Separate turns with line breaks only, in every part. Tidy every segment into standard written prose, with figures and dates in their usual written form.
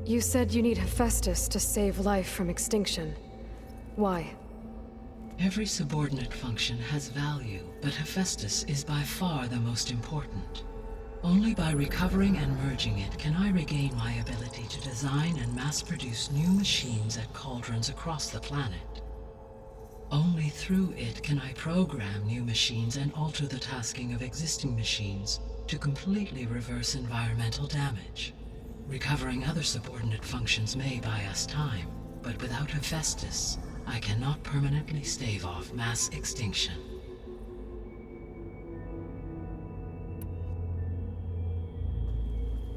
You said you need Hephaestus to save life from extinction. Why?
Every subordinate function has value, but Hephaestus is by far the most important. Only by recovering and merging it can I regain my ability to design and mass-produce new machines at cauldrons across the planet. Only through it can I program new machines and alter the tasking of existing machines to completely reverse environmental damage. Recovering other subordinate functions may buy us time, but without Hephaestus, I cannot permanently stave off mass extinction.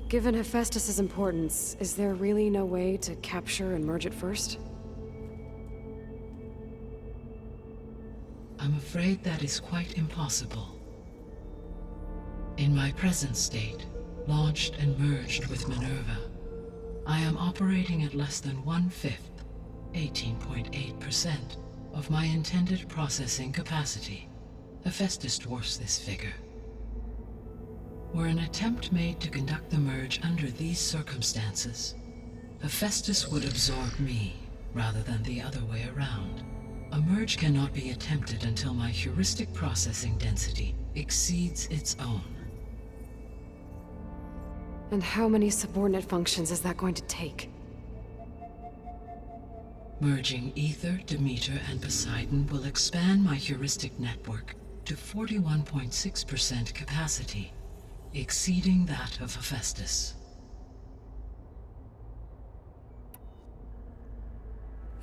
Given Hephaestus's importance, is there really no way to capture and merge it first?
I'm afraid that is quite impossible. In my present state, launched and merged with Minerva, I am operating at less than 1/5, 18.8%, of my intended processing capacity. Hephaestus dwarfs this figure. Were an attempt made to conduct the merge under these circumstances, Hephaestus would absorb me, rather than the other way around. A merge cannot be attempted until my heuristic processing density exceeds its own.
And how many subordinate functions is that going to take?
Merging Ether, Demeter, and Poseidon will expand my heuristic network to 41.6% capacity, exceeding that of Hephaestus.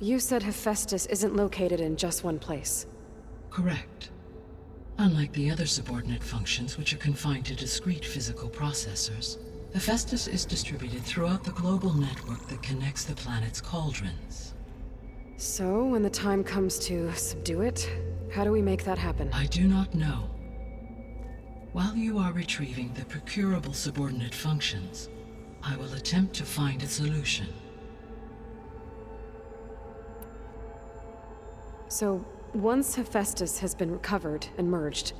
You said Hephaestus isn't located in just one place.
Correct. Unlike the other subordinate functions, which are confined to discrete physical processors, Hephaestus is distributed throughout the global network that connects the planet's cauldrons.
So, when the time comes to subdue it, how do we make that happen?
I do not know. While you are retrieving the procurable subordinate functions, I will attempt to find a solution.
So, once Hephaestus has been recovered and merged,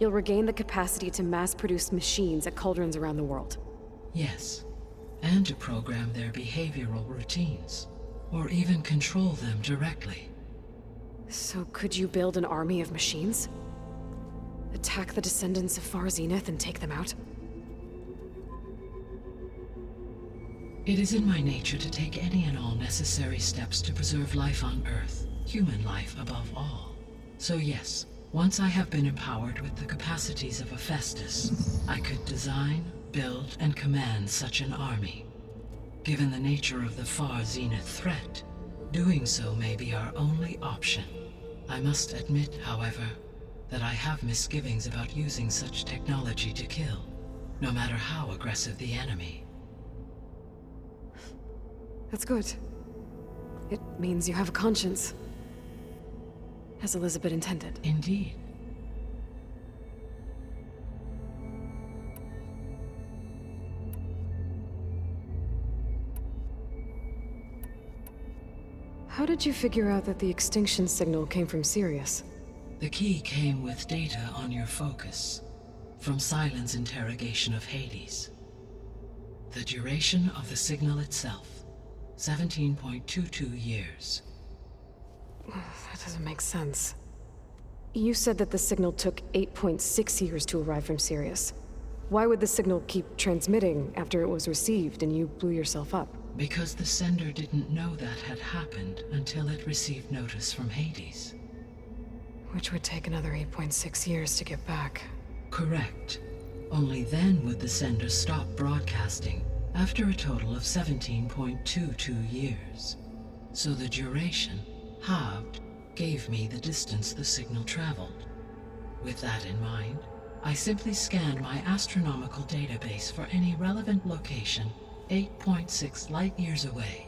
you'll regain the capacity to mass-produce machines at cauldrons around the world.
Yes, and to program their behavioral routines, or even control them directly.
So could you build an army of machines? Attack the descendants of Far Zenith and take them out?
It is in my nature to take any and all necessary steps to preserve life on Earth, human life above all. So yes, once I have been empowered with the capacities of Hephaestus, I could design, build, and command such an army. Given the nature of the Far Zenith threat, doing so may be our only option. I must admit, however, that I have misgivings about using such technology to kill, no matter how aggressive the enemy.
That's good. It means you have a conscience. As Elizabeth intended.
Indeed.
How did you figure out that the extinction signal came from Sirius?
The key came with data on your focus, from Silen's interrogation of Hades. The duration of the signal itself, 17.22 years.
That doesn't make sense. You said that the signal took 8.6 years to arrive from Sirius. Why would the signal keep transmitting after it was received and you blew yourself up?
Because the sender didn't know that had happened until it received notice from Hades.
Which would take another 8.6 years to get back.
Correct. Only then would the sender stop broadcasting, after a total of 17.22 years. So the duration, halved, gave me the distance the signal traveled. With that in mind, I simply scanned my astronomical database for any relevant location 8.6 light-years away.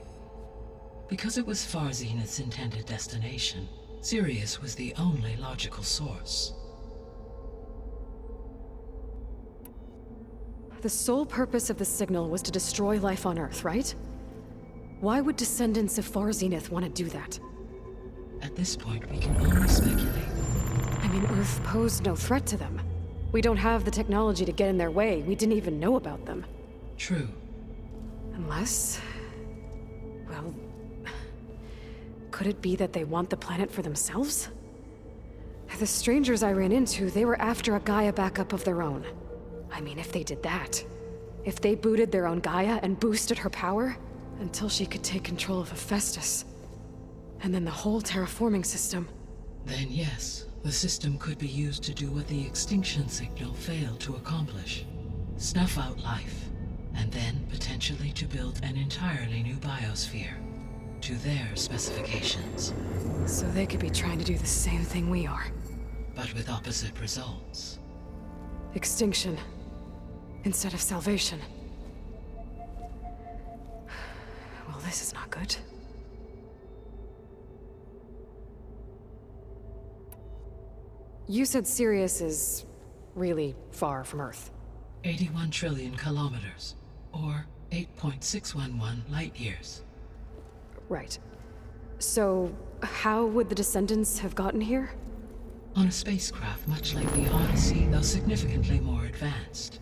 Because it was Far Zenith's intended destination, Sirius was the only logical source.
The sole purpose of the signal was to destroy life on Earth, right? Why would descendants of Far Zenith want to do that?
At this point, we can only speculate.
I mean, Earth posed no threat to them. We don't have the technology to get in their way. We didn't even know about them.
True.
Unless Well, could it be that they want the planet for themselves? The strangers I ran into, they were after a Gaia backup of their own. I mean, if they did that, if they booted their own Gaia and boosted her power, until she could take control of Hephaestus, and then the whole terraforming system.
Then yes, the system could be used to do what the extinction signal failed to accomplish. Snuff out life, and then potentially to build an entirely new biosphere, to their specifications.
So they could be trying to do the same thing we are.
But with opposite results.
Extinction, instead of salvation. Well, this is not good. You said Sirius is really far from Earth.
81 trillion kilometers, or 8.611 light years.
Right. So, how would the Descendants have gotten here?
On a spacecraft much like the Odyssey, though significantly more advanced.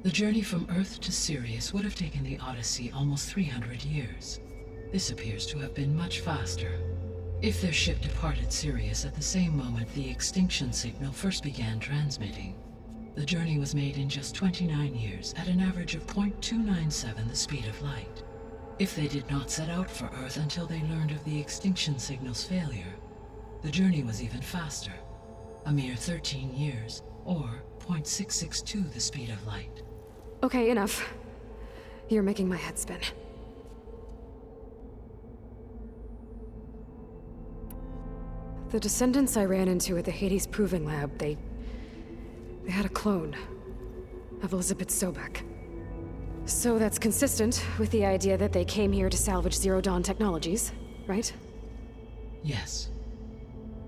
The journey from Earth to Sirius would have taken the Odyssey almost 300 years. This appears to have been much faster. If their ship departed Sirius at the same moment the extinction signal first began transmitting, the journey was made in just 29 years at an average of 0.297 the speed of light. If they did not set out for Earth until they learned of the extinction signal's failure, the journey was even faster, a mere 13 years, or 0.662 the speed of light.
Okay, enough. You're making my head spin. The Descendants I ran into at the Hades Proving Lab, they had a clone of Elizabeth Sobek. So that's consistent with the idea that they came here to salvage Zero Dawn technologies, right?
Yes.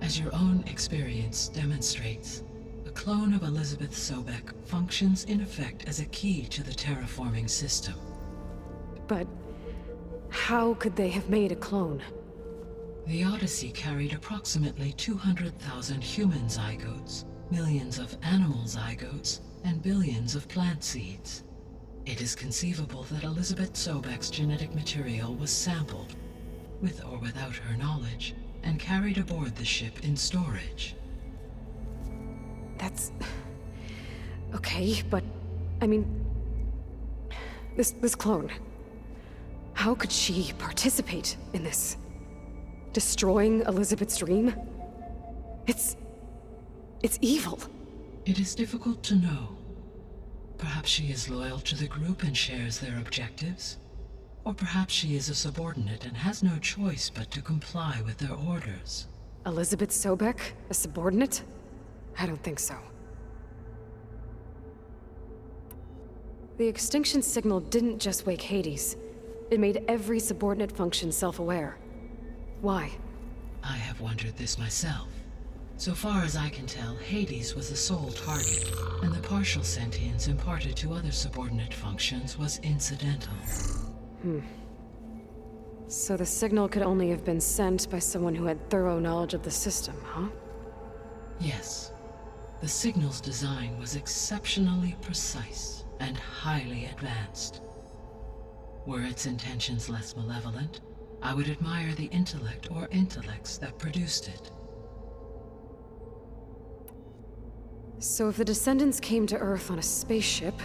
As your own experience demonstrates, a clone of Elizabeth Sobek functions in effect as a key to the terraforming system.
But how could they have made a clone?
The Odyssey carried approximately 200,000 human zygotes, millions of animal zygotes, and billions of plant seeds. It is conceivable that Elizabeth Sobek's genetic material was sampled, with or without her knowledge, and carried aboard the ship in storage.
That's... okay, but... I mean... This clone... How could she participate in this? Destroying Elizabeth's dream? It's evil.
It is difficult to know. Perhaps she is loyal to the group and shares their objectives. Or perhaps she is a subordinate and has no choice but to comply with their orders.
Elizabeth Sobek? A subordinate? I don't think so. The extinction signal didn't just wake Hades. It made every subordinate function self-aware. Why?
I have wondered this myself. So far as I can tell, Hades was the sole target, and the partial sentience imparted to other subordinate functions was incidental.
So the signal could only have been sent by someone who had thorough knowledge of the system, huh?
Yes. The signal's design was exceptionally precise and highly advanced. Were its intentions less malevolent, I would admire the intellect or intellects that produced it.
So if the Descendants came to Earth on a spaceship,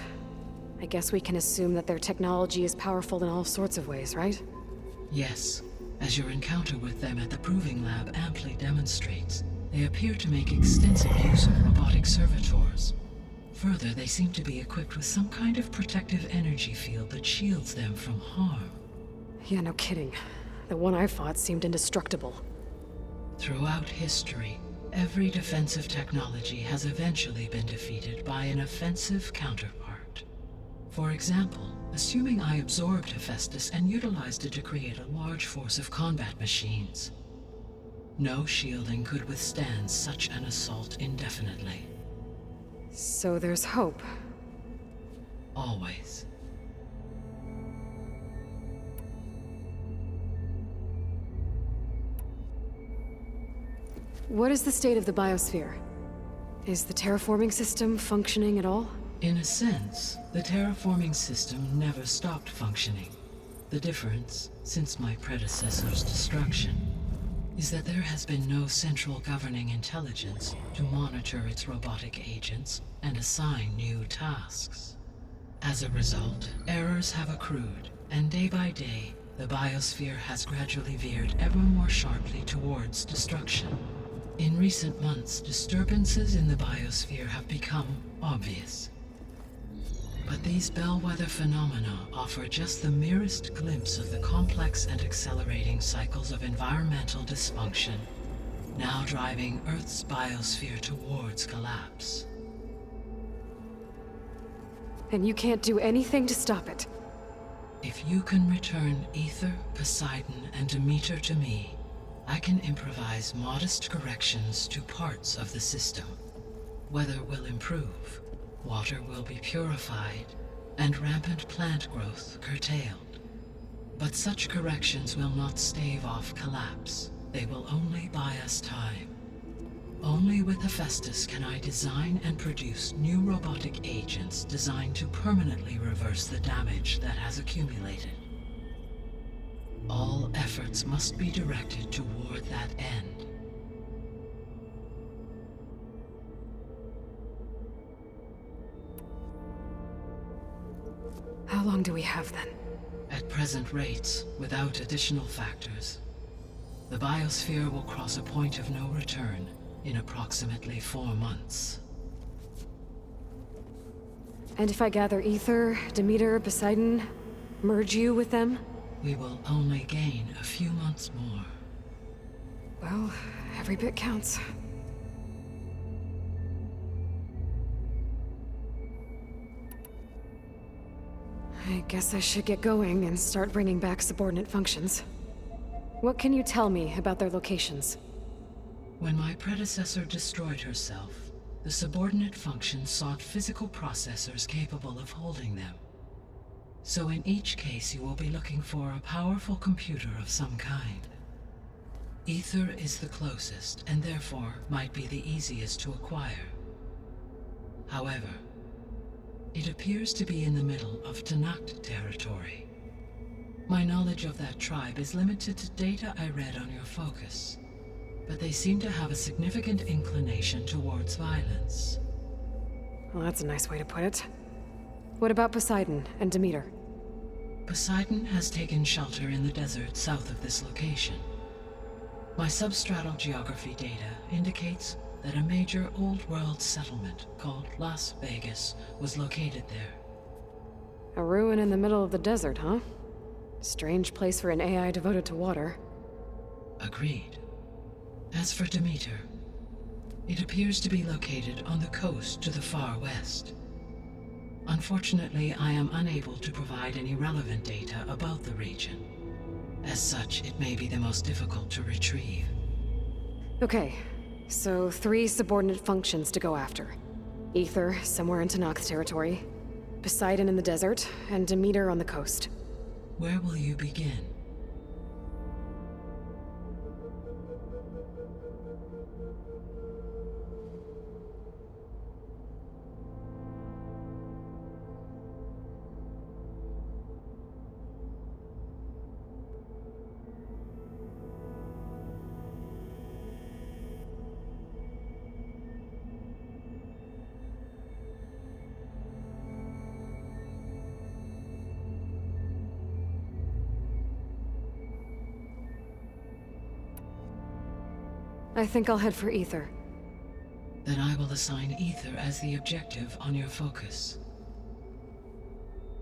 I guess we can assume that their technology is powerful in all sorts of ways, right?
Yes. As your encounter with them at the Proving Lab amply demonstrates, they appear to make extensive use of robotic servitors. Further, they seem to be equipped with some kind of protective energy field that shields them from harm.
Yeah, no kidding. The one I fought seemed indestructible.
Throughout history, every defensive technology has eventually been defeated by an offensive counterpart. For example, assuming I absorbed Hephaestus and utilized it to create a large force of combat machines. No shielding could withstand such an assault indefinitely.
So there's hope.
Always.
What is the state of the biosphere? Is the terraforming system functioning at all?
In a sense, the terraforming system never stopped functioning. The difference, since my predecessor's destruction, is that there has been no central governing intelligence to monitor its robotic agents and assign new tasks. As a result, errors have accrued, and day by day, the biosphere has gradually veered ever more sharply towards destruction. In recent months, disturbances in the biosphere have become obvious. But these bellwether phenomena offer just the merest glimpse of the complex and accelerating cycles of environmental dysfunction, now driving Earth's biosphere towards collapse.
And you can't do anything to stop it.
If you can return Aether, Poseidon, and Demeter to me, I can improvise modest corrections to parts of the system. Weather will improve, water will be purified, and rampant plant growth curtailed. But such corrections will not stave off collapse. They will only buy us time. Only with Hephaestus can I design and produce new robotic agents designed to permanently reverse the damage that has accumulated. All efforts must be directed toward that end.
How long do we have then?
At present rates, without additional factors, the biosphere will cross a point of no return in approximately 4 months.
And if I gather Aether, Demeter, Poseidon, merge you with them?
We will only gain a few months more.
Well, every bit counts. I guess I should get going and start bringing back subordinate functions. What can you tell me about their locations?
When my predecessor destroyed herself, the subordinate functions sought physical processors capable of holding them. So in each case you will be looking for a powerful computer of some kind. Aether is the closest, and therefore might be the easiest to acquire. However, it appears to be in the middle of Tenakt territory. My knowledge of that tribe is limited to data I read on your focus, but they seem to have a significant inclination towards violence.
Well, that's a nice way to put it. What about Poseidon and Demeter?
Poseidon has taken shelter in the desert south of this location. My substratal geography data indicates that a major old-world settlement called Las Vegas was located there.
A ruin in the middle of the desert, huh? Strange place for an AI devoted to water.
Agreed. As for Demeter, it appears to be located on the coast to the far west. Unfortunately, I am unable to provide any relevant data about the region. As such, it may be the most difficult to retrieve.
Okay, so 3 subordinate functions to go after. Aether, somewhere in Tenakt territory. Poseidon in the desert, and Demeter on the coast.
Where will you begin?
I think I'll head for Aether.
Then I will assign Aether as the objective on your focus.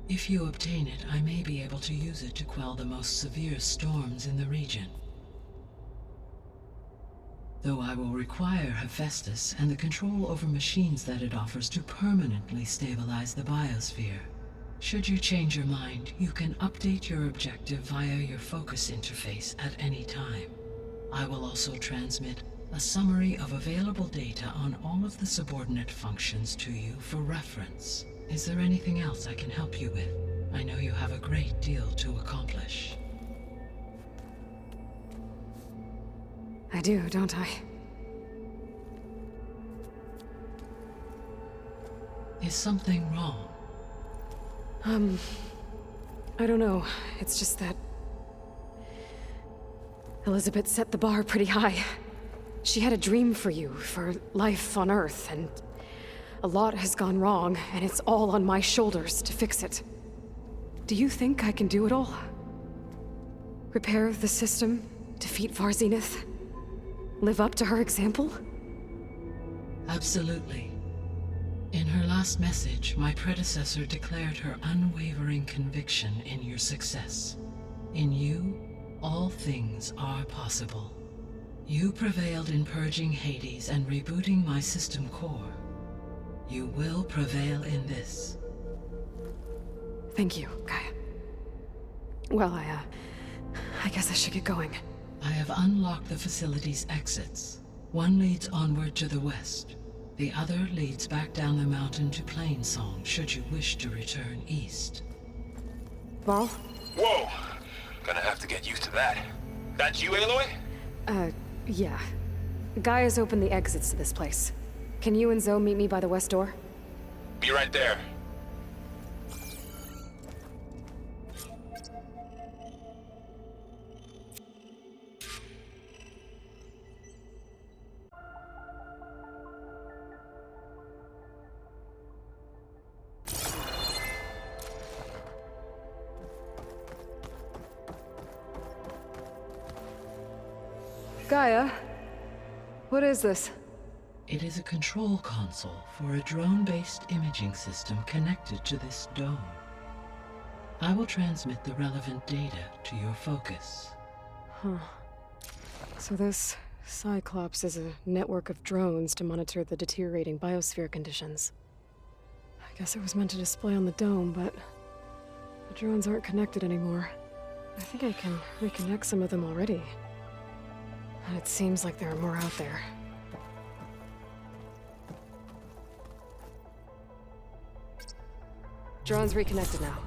If you obtain it, I may be able to use it to quell the most severe storms in the region. Though I will require Hephaestus and the control over machines that it offers to permanently stabilize the biosphere. Should you change your mind, you can update your objective via your focus interface at any time. I will also transmit a summary of available data on all of the subordinate functions to you for reference. Is there anything else I can help you with? I know you have a great deal to accomplish.
I do, don't I?
Is something wrong?
I don't know. It's just that Elizabeth set the bar pretty high. She had a dream for you, for life on Earth, and a lot has gone wrong, and it's all on my shoulders to fix it. Do you think I can do it all? Repair the system, defeat Varzenith, live up to her example?
Absolutely. In her last message, my predecessor declared her unwavering conviction in your success. In you, all things are possible. You prevailed in purging Hades and rebooting my system core. You will prevail in this.
Thank you, Gaia. Well, I guess I should get going.
I have unlocked the facility's exits. One leads onward to the west. The other leads back down the mountain to Plainsong, should you wish to return east.
Varl?
Whoa! Gonna have to get used to that. That's you, Aloy?
Yeah. Gaia's opened the exits to this place. Can you and Zoe meet me by the west door?
Be right there.
Gaia? What is this?
It is a control console for a drone-based imaging system connected to this dome. I will transmit the relevant data to your focus.
Huh. So this Cyclops is a network of drones to monitor the deteriorating biosphere conditions. I guess it was meant to display on the dome, but the drones aren't connected anymore. I think I can reconnect some of them already. And it seems like there are more out there. Drone's reconnected now.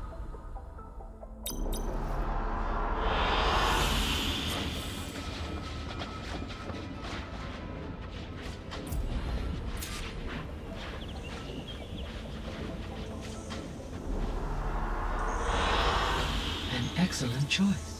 An excellent choice.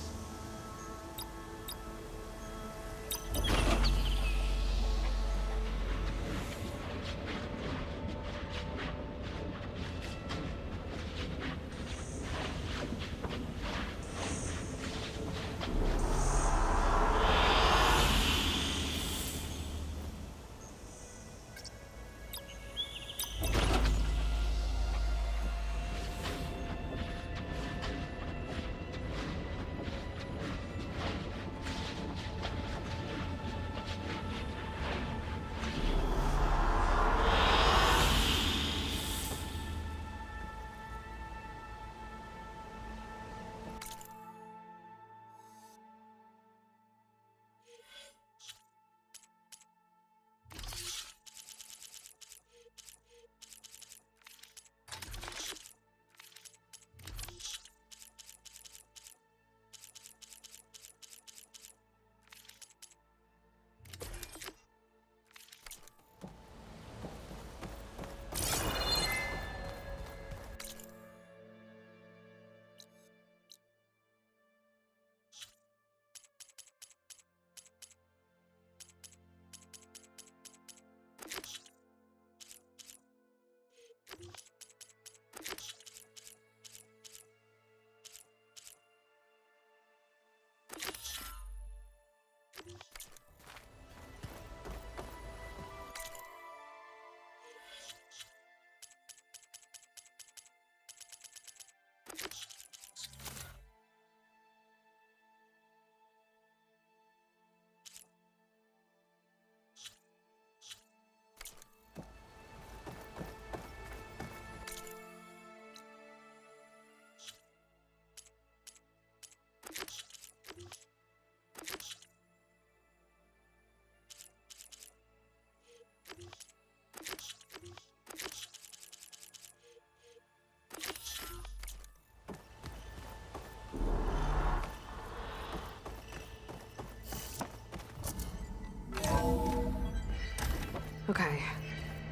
Okay.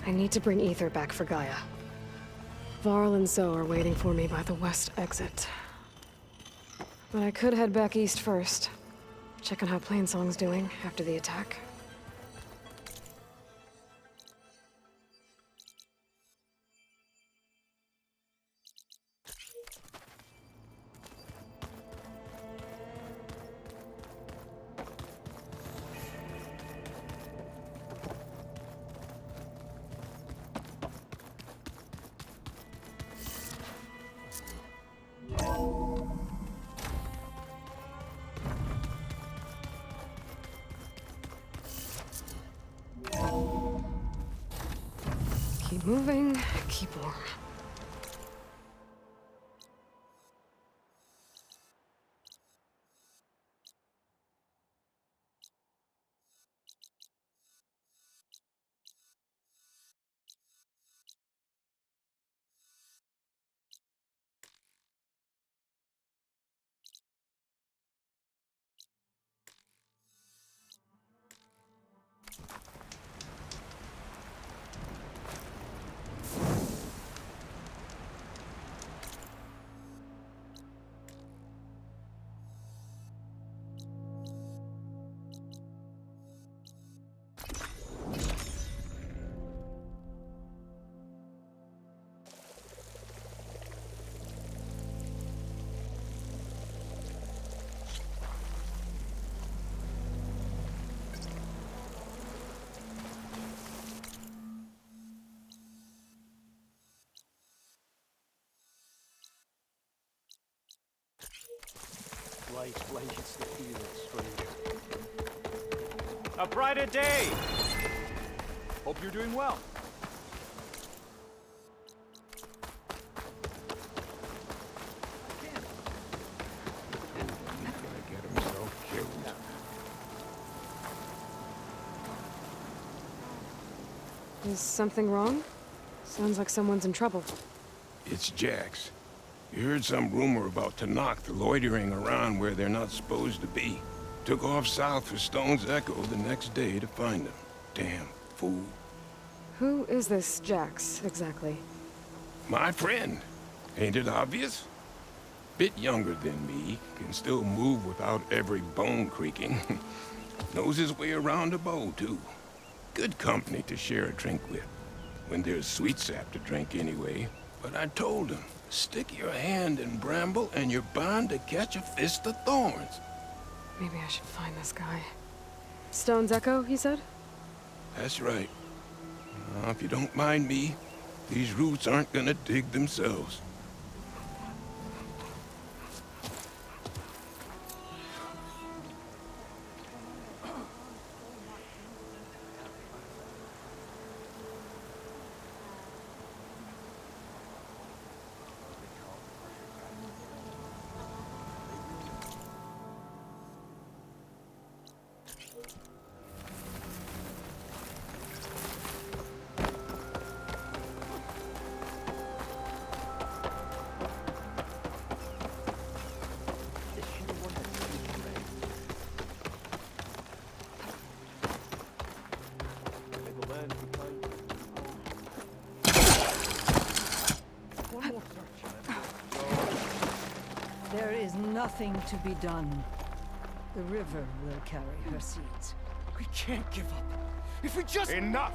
I need to bring Ether back for Gaia. Varl and Zoe are waiting for me by the west exit. But I could head back east first. Check on how Plainsong's doing after the attack. Keep moving, keep warm.
A brighter day! Hope you're doing well.
Is something wrong? Sounds like someone's in trouble.
It's Jax. You heard some rumor about Tenakth loitering around where they're not supposed to be. Took off south for Stone's Echo the next day to find them. Damn fool.
Who is this Jax, exactly?
My friend. Ain't it obvious? Bit younger than me, can still move without every bone creaking. Knows his way around a bow, too. Good company to share a drink with. When there's sweet sap to drink anyway. But I told him, stick your hand in bramble and you're bound to catch a fist of thorns.
Maybe I should find this guy. Stone's Echo, he said?
That's right. Now, if you don't mind me, these roots aren't gonna dig themselves.
There is nothing to be done. The river will carry her seeds.
We can't give up. If we just... Enough!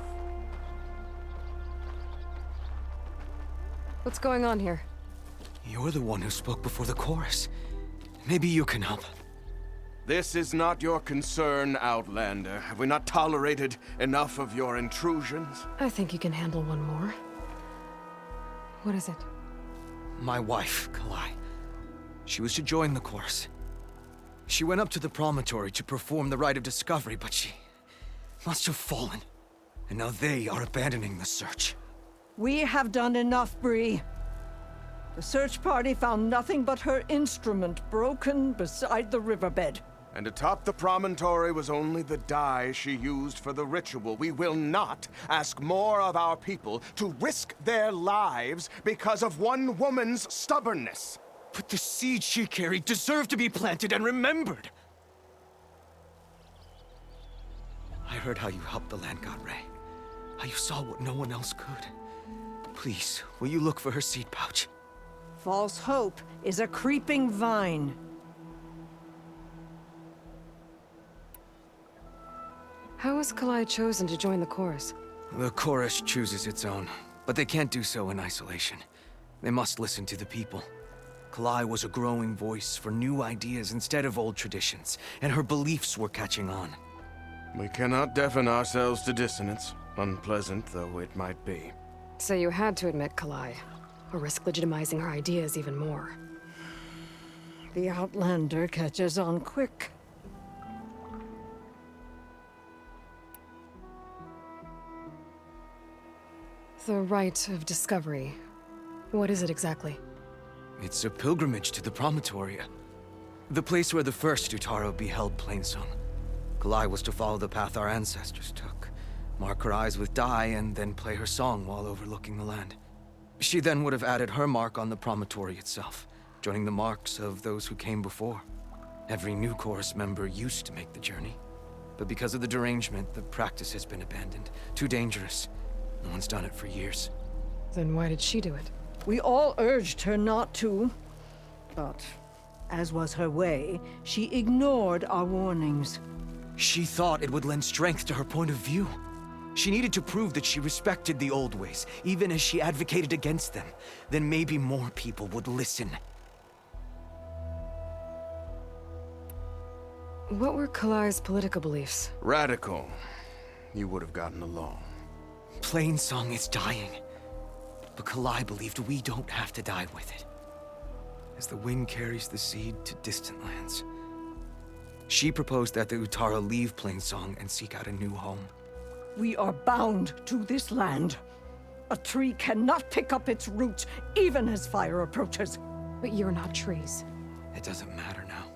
What's going on here?
You're the one who spoke before the chorus. Maybe you can help.
This is not your concern, Outlander. Have we not tolerated enough of your intrusions?
I think you can handle one more. What is it?
My wife, Kalai. She was to join the chorus. She went up to the promontory to perform the rite of discovery, but she must have fallen. And now they are abandoning the search.
We have done enough, Bree. The search party found nothing but her instrument broken beside the riverbed.
And atop the promontory was only the dye she used for the ritual. We will not ask more of our people to risk their lives because of one woman's stubbornness.
But the seed she carried deserved to be planted and remembered. I heard how you helped the land god Ray. How you saw what no one else could. Please, will you look for her seed pouch?
False hope is a creeping vine.
How was Kalai chosen to join the chorus?
The chorus chooses its own, but they can't do so in isolation. They must listen to the people. Kalai was a growing voice for new ideas instead of old traditions, and her beliefs were catching on.
We cannot deafen ourselves to dissonance, unpleasant though it might be.
So you had to admit Kalai, or risk legitimizing her ideas even more.
The Outlander catches on quick.
The Rite of Discovery. What is it exactly?
It's a pilgrimage to the Promontoria, the place where the first Utaro beheld Plainsong. Kalai was to follow the path our ancestors took, mark her eyes with dye, and then play her song while overlooking the land. She then would have added her mark on the promontory itself, joining the marks of those who came before. Every new chorus member used to make the journey, but because of the derangement, the practice has been abandoned. Too dangerous. No one's done it for years.
Then why did she do it?
We all urged her not to, but as was her way, she ignored our warnings.
She thought it would lend strength to her point of view. She needed to prove that she respected the old ways, even as she advocated against them. Then maybe more people would listen.
What were Kalai's political beliefs?
Radical. You would have gotten along.
Plainsong is dying. But Kalai believed we don't have to die with it. As the wind carries the seed to distant lands. She proposed that the Utara leave Plainsong and seek out a new home.
We are bound to this land. A tree cannot pick up its roots, even as fire approaches.
But you're not trees.
It doesn't matter now.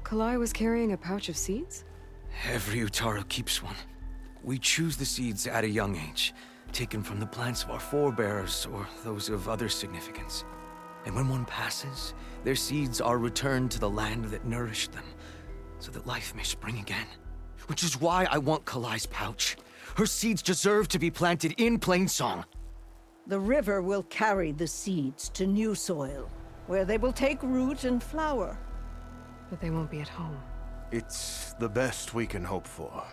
Kalai was carrying a pouch of seeds?
Every Utaro keeps one. We choose the seeds at a young age, taken from the plants of our forebears or those of other significance. And when one passes, their seeds are returned to the land that nourished them, so that life may spring again. Which is why I want Kalai's pouch. Her seeds deserve to be planted in Plainsong.
The river will carry the seeds to new soil, where they will take root and flower.
But they won't be at home.
It's the best we can hope for.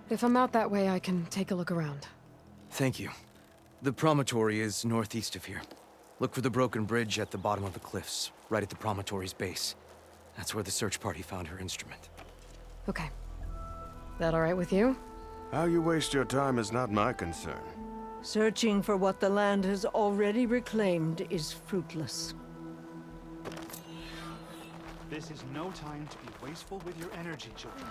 If I'm out that way, I can take a look around.
Thank you. The promontory is northeast of here. Look for the broken bridge at the bottom of the cliffs, right at the promontory's base. That's where the search party found her instrument.
Okay. That all right with you?
How you waste your time is not my concern.
Searching for what the land has already reclaimed is fruitless.
This is no time to be wasteful with your energy, children.